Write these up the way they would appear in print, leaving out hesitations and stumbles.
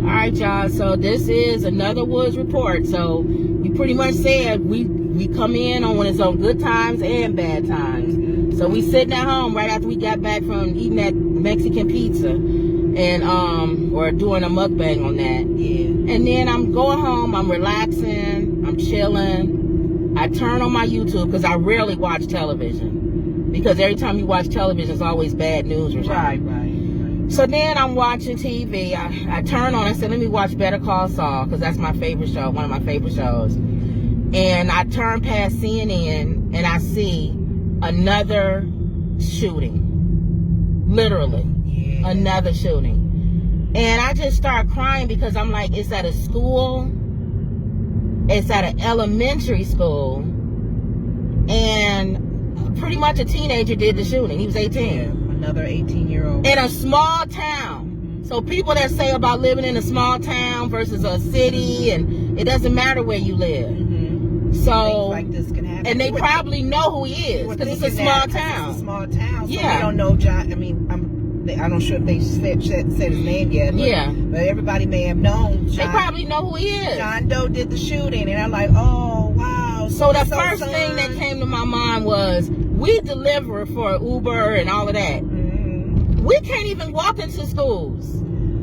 All right, y'all. So this is another Woods report. So we pretty much said we come in on when it's on good times and bad times. So we sitting at home right after we got back from eating that Mexican pizza, and or doing a mukbang on that. Yeah. And then I'm going home. I'm relaxing. I'm chilling. I turn on my YouTube because I rarely watch television, because every time you watch television, it's always bad news or something. Right. So then I'm watching TV. I turn on. I said, let me watch Better Call Saul, because that's my favorite show, one of my favorite shows. And I turn past CNN and I see another shooting. Literally. Yeah. Another shooting. And I just start crying because I'm like, it's at a school. It's at an elementary school. And pretty much a teenager did the shooting. He was 18. Yeah. Another 18-year-old. In a small town. So people that say about living in a small town versus a city, and it doesn't matter where you live. So, things like this can happen. and they probably know who he is, because it's a small town. It's a small town. So Yeah. we don't know John. I mean, I'm not sure if they said his name yet. But, Yeah. But everybody may have known John. They probably know who he is. John Doe did the shooting, and I'm like, oh wow. So the first thing that came to my mind was, we deliver for Uber and all of that. We can't even walk into schools.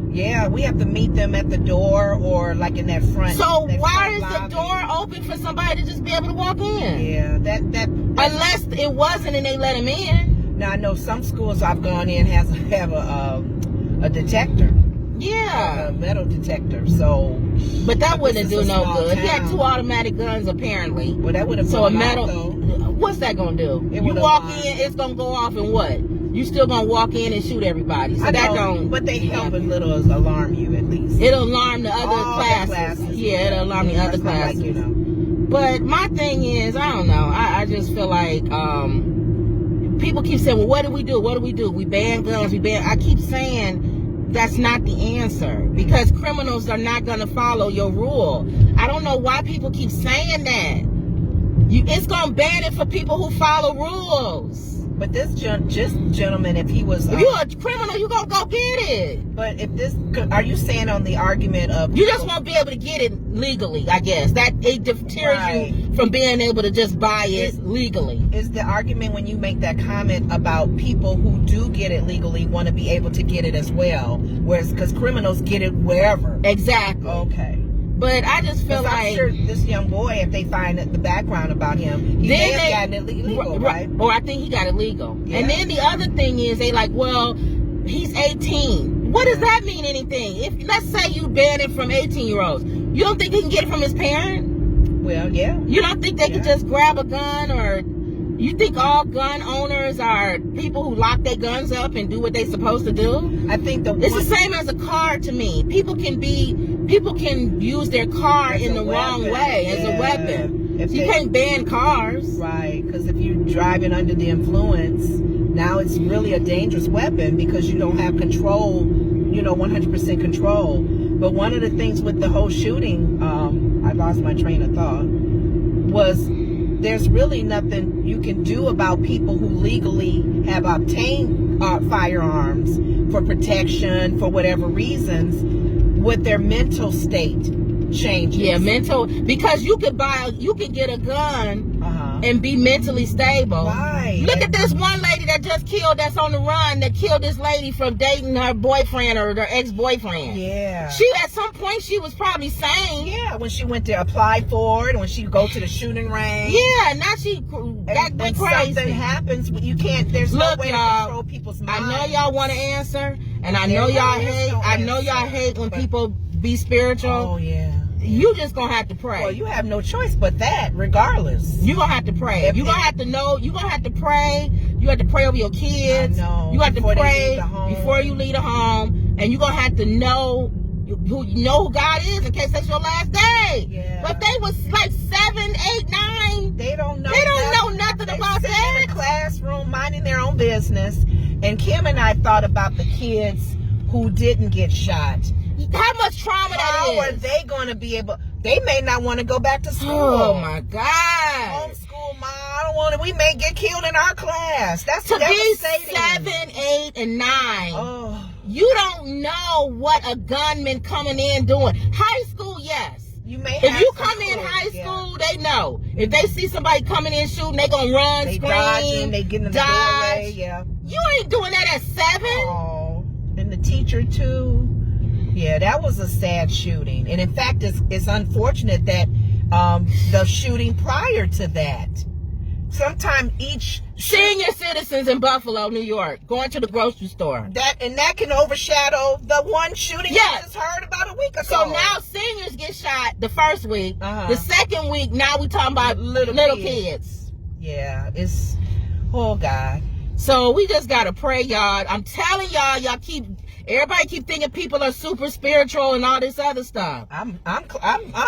Yeah, we have to meet them at the door or like in that front. So that why front is lobby. the door open for somebody to just be able to walk in? Yeah, that unless it wasn't and they let him in. Now I know some schools I've gone in have a detector. Yeah. A metal detector. So, but that wouldn't do no good. Town. He had 2 automatic guns apparently. Well, that would have. So a metal. What's that gonna do? You walk in, it's gonna go off, and what? You still gonna walk in and shoot everybody. So that don't. But they help a little alarm you at least. It'll alarm the other classes. Yeah, it'll alarm the other classes. Like, But my thing is, I don't know. I just feel like people keep saying, well, what do we do? What do we do? We ban guns. I keep saying that's not the answer, because criminals are not going to follow your rule. I don't know why people keep saying that. It's going to ban it for people who follow rules. But this gentleman, if he was... if you're a criminal, you're going to go get it. But if this... Are you saying on the argument of... You just won't be able to get it legally, I guess. That it deters you from being able to just buy it legally. Is the argument when you make that comment about people who do get it legally want to be able to get it as well? Whereas, because criminals get it wherever. Exactly. Okay. But I just feel like... I'm sure this young boy, if they find the background about him, he may have gotten it legal, right? Or I think he got it legal. Yeah. And then the other thing is, they like, well, he's 18. What does that mean anything? If let's say you ban it from 18-year-olds, you don't think he can get it from his parent? Well, yeah. You don't think they can just grab a gun? Or you think all gun owners are people who lock their guns up and do what they're supposed to do? I think it's the same as a car to me. People can use their car in the wrong way as a weapon. You can't ban cars. Right, because if you're driving under the influence, now it's really a dangerous weapon because you don't have control, 100% control. But one of the things with the whole shooting, I lost my train of thought, was there's really nothing you can do about people who legally have obtained firearms for protection, for whatever reasons, with their mental state changes. Yeah, because you could get a gun and be mentally stable. Right. Look at this one lady that just killed, that's on the run, that killed this lady from dating her boyfriend or her ex-boyfriend. Yeah. She, at some point, she was probably sane. Yeah, when she went to apply for it, and when she go to the shooting range. Yeah, now she and crazy. Something happens, you can't, there's no way to control people's minds. I know y'all want to answer, and I know y'all hate when people be spiritual. Oh, yeah. You just gonna have to pray. Well, you have no choice but that, regardless. You gonna have to pray. You gonna have to know. You gonna have to pray. You have to pray over your kids. You have to pray before you leave the home, and you gonna have to know who God is in case that's your last day. Yeah. But they was like 7, 8, 9. They don't know. They don't know nothing about that. In a classroom, minding their own business. And Kim and I thought about the kids who didn't get shot. How much trauma that is? How are they going to be able? They may not want to go back to school. Oh my God! Homeschool, mom. I don't want to. We may get killed in our class. That's to devastating. be 7, 8, and 9. Oh. You don't know what a gunman coming in doing. High school, yes. You may If have you some come in clues, high yeah. school, they know. If they see somebody coming in shooting, they gonna run, They scream, dodging, they getting in the doorway, yeah. You ain't doing that at 7. Oh, and the teacher too. Yeah, that was a sad shooting. And in fact, it's unfortunate that the shooting prior to that. Sometime each Senior citizens in Buffalo, New York, going to the grocery store. that can overshadow the one shooting Yes. we just heard about a week ago. So now seniors get shot the first week. Uh-huh. The second week, now we talking about little kids. Yeah, it's, oh God. So we just gotta pray, y'all. I'm telling y'all, everybody keep thinking people are super spiritual and all this other stuff. I'm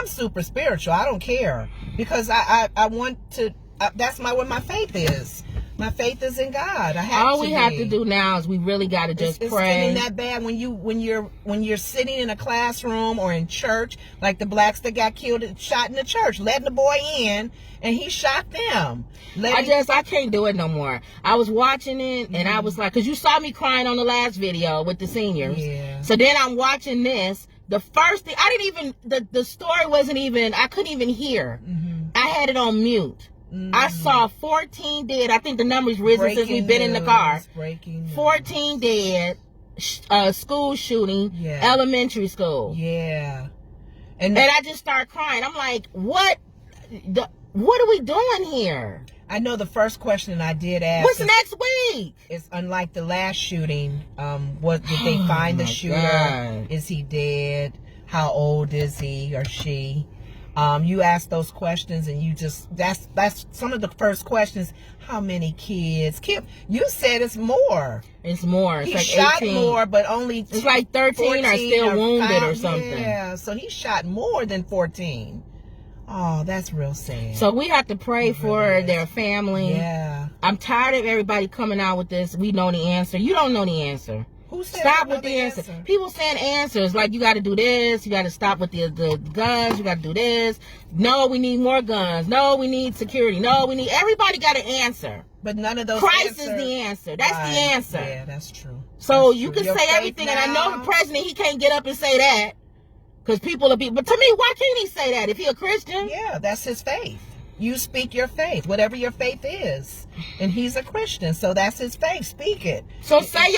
super spiritual. I don't care because I want to. That's what my faith is. My faith is in God. All we have to do now is we really got to just it's pray. getting that bad when you're sitting in a classroom or in church, like the blacks that got shot in the church, letting the boy in and he shot them. I can't do it no more. I was watching it and I was like, because you saw me crying on the last video with the seniors. Yeah. So then I'm watching this. The first thing, I didn't even, the story wasn't even, I couldn't even hear. I had it on mute. I saw 14 dead. I think the number's risen since we've been in the car. 14 dead. School shooting. Yeah. Elementary school. Yeah. And I just started crying. I'm like, what are we doing here? I know the first question I did ask. What's next week? It's unlike the last shooting. Did they find the shooter? God. Is he dead? How old is he or she? You ask those questions and you just, that's some of the first questions. How many kids? Kim, you said it's more. It's more. It's He like shot 18. more, but only It's like 13 are still wounded or something. Yeah, so he shot more than 14. Oh, that's real sad. So we have to pray for their family. Yeah. I'm tired of everybody coming out with this. We know the answer. You don't know the answer. Who said Stop they know with the answer. People saying answers like you got to do this. You got to stop with the guns. You got to do this. No, we need more guns. No, we need security. No, we need. Everybody got an answer. But none of those. Christ is the answer. That's the answer. Yeah, that's true. So That's you true. can Your say faith everything, and I know now- the president, he can't get up and say that because people are being. But to me, why can't he say that if he a Christian? Yeah, that's his faith. You speak your faith, whatever your faith is, and he's a Christian, so that's his faith. Speak it. So say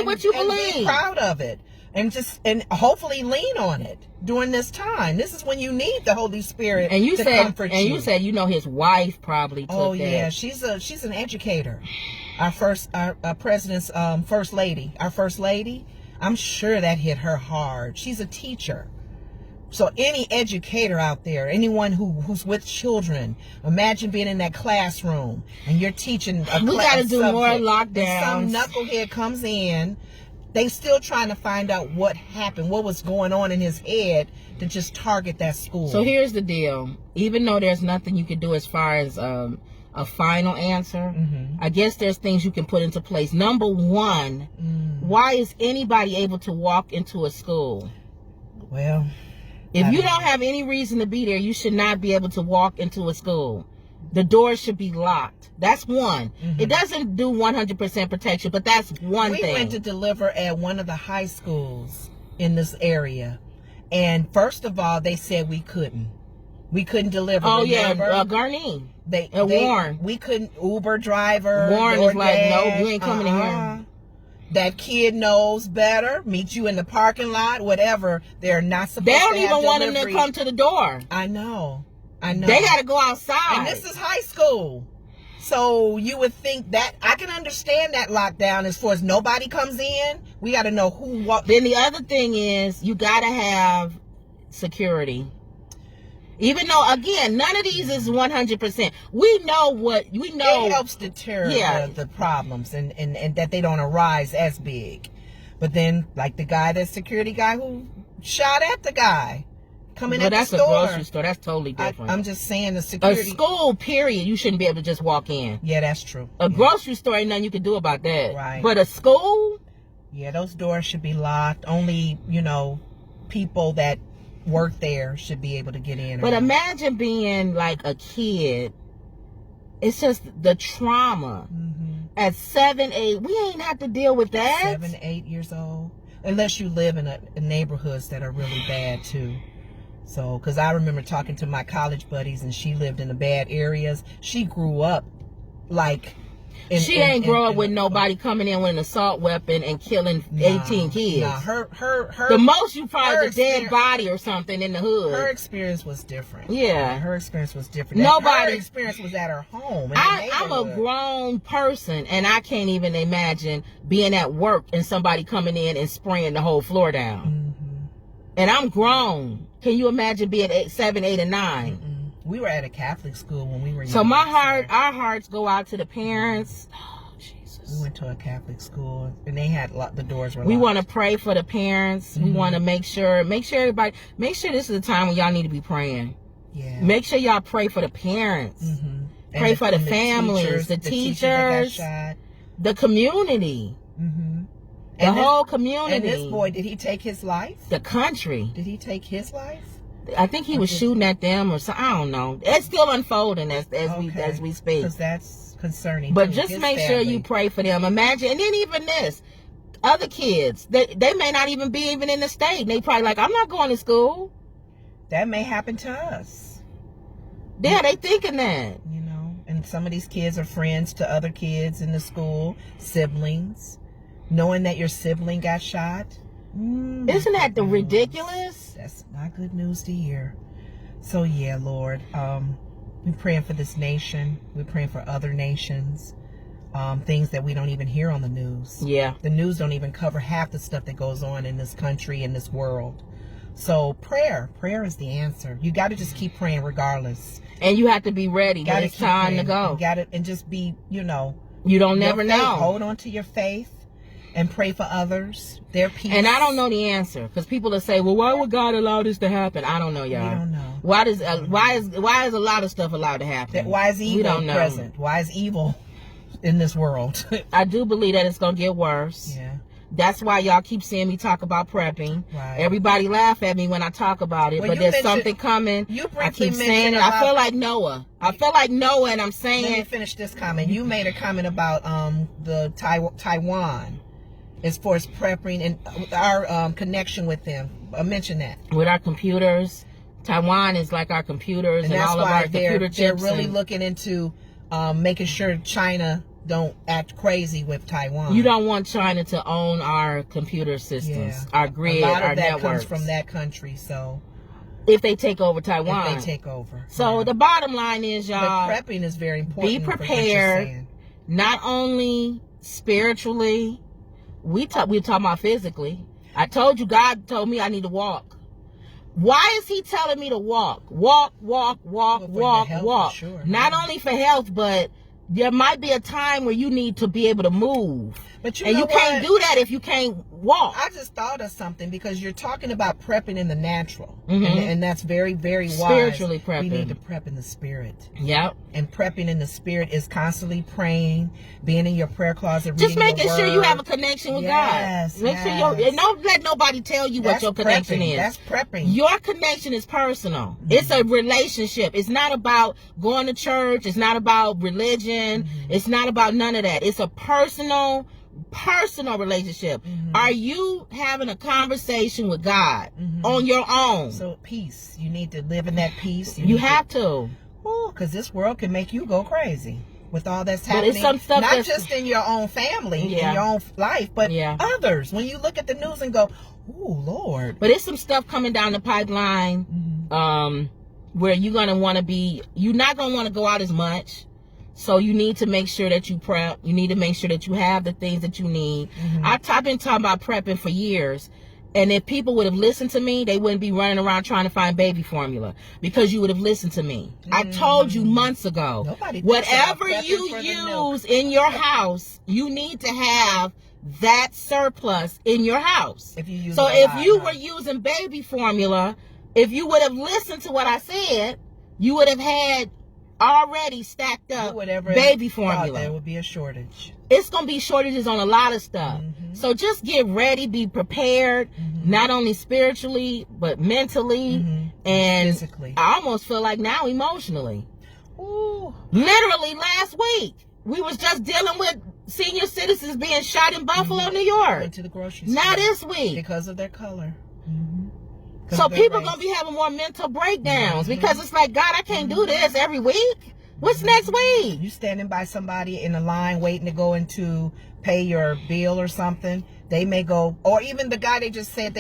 what you and believe. Be proud of it, and hopefully lean on it during this time. This is when you need the Holy Spirit And you to said, comfort and you. you said, his wife probably took Oh that. yeah, she's an educator. Our president's first lady, our first lady. I'm sure that hit her hard. She's a teacher. So any educator out there, anyone who's with children, imagine being in that classroom and you're teaching a We got to do more subject, lockdowns. and some knucklehead comes in. They still trying to find out what happened, what was going on in his head to just target that school. So here's the deal. Even though there's nothing you can do as far as a final answer, I guess there's things you can put into place. Number one, why is anybody able to walk into a school? Well, if you don't have any reason to be there, you should not be able to walk into a school. The doors should be locked. That's one. It doesn't do 100% protection, but that's one thing. We went to deliver at one of the high schools in this area. And first of all, they said we couldn't. We couldn't deliver. Oh, remember? yeah, Garney. They Warren. We couldn't. Uber driver. Warren is like, DoorDash, no, you ain't coming in here. That kid knows better. Meet you in the parking lot, whatever. They're not supposed to They don't have even want them to delivery. come to the door. I know. They got to go outside. And this is high school. So you would think that I can understand that lockdown as far as nobody comes in. We got to know who what. Then the other thing is you got to have security. Even though, again, none of these is 100%. We know. It helps deter the problems and that they don't arise as big. But then, like the security guy who shot at the guy coming at the store. That's a grocery store. That's totally different. I'm just saying the security. A school, period, you shouldn't be able to just walk in. Yeah, that's true. A grocery store, ain't nothing you can do about that. Right. But a school? Yeah, those doors should be locked. Only, people that work there should be able to get in. But imagine being like a kid. It's just the trauma. At 7, 8, we ain't have to deal with that. 7, 8 years old. unless you live in neighborhoods that are really bad too. So, because I remember talking to my college buddies, and she lived in the bad areas. She grew up like. She ain't grow up with nobody coming in with an assault weapon and killing 18 kids. Nah, her. The most you probably a dead body or something in the hood. Her experience was different. Yeah, her experience was different. Her experience was at her home. I'm a grown person, and I can't even imagine being at work and somebody coming in and spraying the whole floor down. Mm-hmm. And I'm grown. Can you imagine being 7, 8, and 9? Mm-mm. We were at a Catholic school when we were young. So our hearts go out to the parents. Oh, Jesus. We went to a Catholic school, and they had the doors were locked. We want to pray for the parents. Mm-hmm. We want to make sure everybody, make sure this is the time when y'all need to be praying. Yeah. Make sure y'all pray for the parents. Mm-hmm. Pray for the families, the teachers, the community. Mm-hmm. The whole community. And this boy, did he take his life? The country. Did he take his life? I think he was shooting at them or something. I don't know. It's still unfolding as we speak. Because that's concerning. But just make sure you pray for them. Imagine, and then even this, other kids, they may not even be even in the state. They probably like, I'm not going to school. That may happen to us. Yeah, they thinking that. You know, and some of these kids are friends to other kids in the school, siblings. Knowing that your sibling got shot. Isn't that the ridiculous? That's not good news to hear. So yeah, Lord, we're praying for this nation. We're praying for other nations. Things that we don't even hear on the news. Yeah. The news don't even cover half the stuff that goes on in this country, in this world. So prayer is the answer. You got to just keep praying regardless. And you have to be ready when it's time to go. You got to, and just be, you don't never know. Hold on to your faith. And pray for others, their peace. And I don't know the answer, because people will say, "Well, why would God allow this to happen?" I don't know, y'all. We don't know. Why is a lot of stuff allowed to happen? Why is evil we don't know. present? Why is evil in this world? I do believe that it's gonna get worse. Yeah. That's why y'all keep seeing me talk about prepping. Right. Everybody laugh at me when I talk about it, but there's something coming. I keep saying it. I feel like Noah. And I'm saying. Let me finish this comment. You made a comment about the Taiwan. As far as prepping and our connection with them. Mention that. With our computers. Taiwan is like our computers and all of our computer chips. They're really looking into making sure China don't act crazy with Taiwan. You don't want China to own our computer systems, our grid, our networks. A lot of that comes from that country, so. If they take over Taiwan. If they take over. So the bottom line is, y'all. The prepping is very important. Be prepared. Not only spiritually. We talking about physically. I told you, God told me I need to walk. Why is he telling me to walk? Walk. Sure. Not only for health, but there might be a time where you need to be able to move. But you can't do that if you can't walk. I just thought of something, because you're talking about prepping in the natural. And that's very, very wise. Spiritually prepping. We need to prep in the spirit. Yep. And prepping in the spirit is constantly praying, being in your prayer closet, just reading making sure you have a connection with God. Make sure and don't let nobody tell you what your connection is. That's prepping. Your connection is personal. It's a relationship. It's not about going to church. It's not about religion. It's not about none of that. It's a personal relationship. Are you having a conversation with God on your own? So peace. You need to live in that peace. You have to. Because this world can make you go crazy with all that's happening. But it's some stuff not just in your own family, in your own life, but others. When you look at the news and go, "Oh Lord!" But it's some stuff coming down the pipeline where you're gonna want to be. You're not gonna want to go out as much. So you need to make sure that you prep. You need to make sure that you have the things that you need. I've been talking about prepping for years. And if people would have listened to me, they wouldn't be running around trying to find baby formula, because you would have listened to me. I told you months ago, whatever you use in your house, you need to have that surplus in your house. If you were using baby formula, if you would have listened to what I said, you would have had already stacked up baby formula. There would be a shortage. It's going to be shortages on a lot of stuff. So just get ready, be prepared, not only spiritually, but mentally and physically. I almost feel like now emotionally. Ooh. Literally last week, we was just dealing with senior citizens being shot in Buffalo, New York. Went to the grocery store. Not this week. Because of their color. So people are going to be having more mental breakdowns because it's like, God, I can't do this every week. What's next week? You standing by somebody in a line waiting to go into pay your bill or something. They may go, or even the guy they just said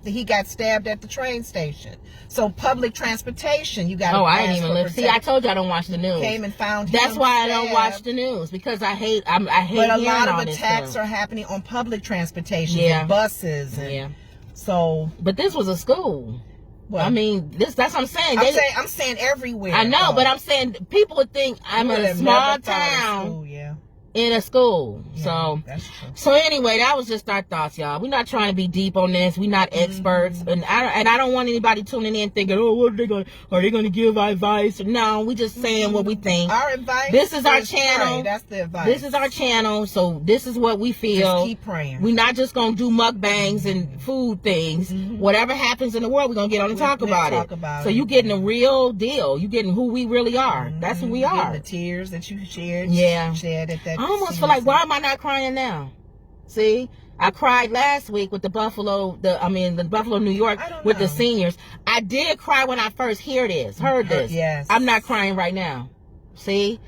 he got stabbed at the train station. So public transportation, you got to I didn't even live. See, I told you I don't watch the news. Came and found him. That's why I don't watch the news, because I hate But a lot of attacks are happening on public transportation, and buses. And so. But this was a school. Well, I mean, that's what I'm saying. I'm saying everywhere. I know, but I'm saying people would think I'm in a small town in a school. Yeah, that's true. So anyway, that was just our thoughts, y'all. We're not trying to be deep on this. We're not experts, and I don't want anybody tuning in thinking, oh, what are they going to give advice? No, we just saying what we think. Our advice. This is our channel. That's the advice. This is our channel, so this is what we feel. Just keep praying. We're not just going to do mukbangs and food things. Whatever happens in the world, we're going to get on and talk about it. So you getting a real deal. You getting who we really are. That's who we are. The tears that you shared. Shed at that. I almost feel like, why am I not crying now? See, I cried last week with the Buffalo, New York with the seniors. I did cry when I first heard this. Yes. I'm not crying right now. See,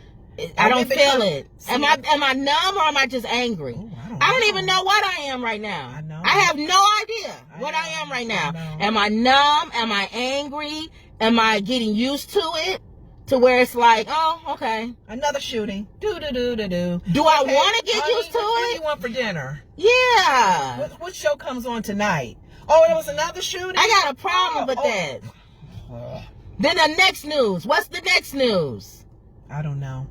I don't feel it. Am I numb or am I just angry? Ooh, I don't even know what I am right now. I know. I have no idea what I am right now. Am I numb? Am I angry? Am I getting used to it? To where it's like, oh, okay. Another shooting. Do. Do I want to get used to it? What do you want for dinner? Yeah. What show comes on tonight? Oh, there was another shooting? I got a problem with that. Then the next news. What's the next news? I don't know.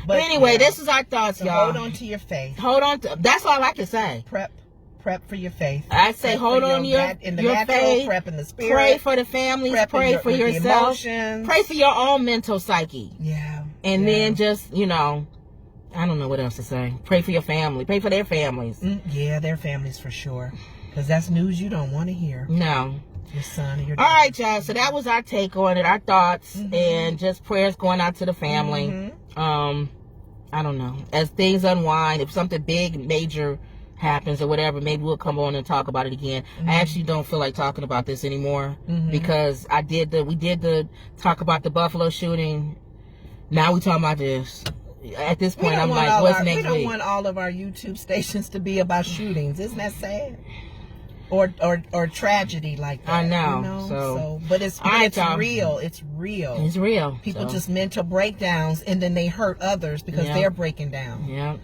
But anyway, this is our thoughts, y'all. Hold on to your faith. Hold on to. That's all I can say. Prep for your faith. I say hold on your faith. Prep in the spirit. Pray for the families. Pray for yourself. Pray for your own mental psyche. Yeah. And then just, I don't know what else to say. Pray for your family. Pray for their families. Yeah, their families for sure. Because that's news you don't want to hear. No. Your son or your daughter. All right, y'all. So that was our take on it, our thoughts, and just prayers going out to the family. I don't know. As things unwind, if something big, major happens or whatever, maybe we'll come on and talk about it again. I actually don't feel like talking about this anymore because we did talk about the Buffalo shooting. Now we talking about this. At this point, I'm like, what's next week? We don't want all of our YouTube stations to be about shootings. Isn't that sad? Or tragedy like that. I know. So but it's real. It's real. It's real. People just mental breakdowns, and then they hurt others because they're breaking down. Yeah.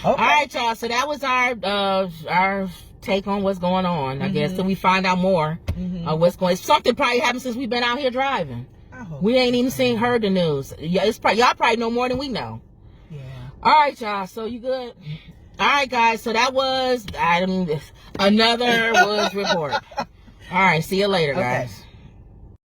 Okay. All right, y'all. So that was our take on what's going on. I guess till we find out more of what's going. Something probably happened since we've been out here driving. We ain't even heard the news. Yeah, y'all probably know more than we know. Yeah. All right, y'all. So you good? All right, guys. So that was another Woods report. All right. See you later, guys.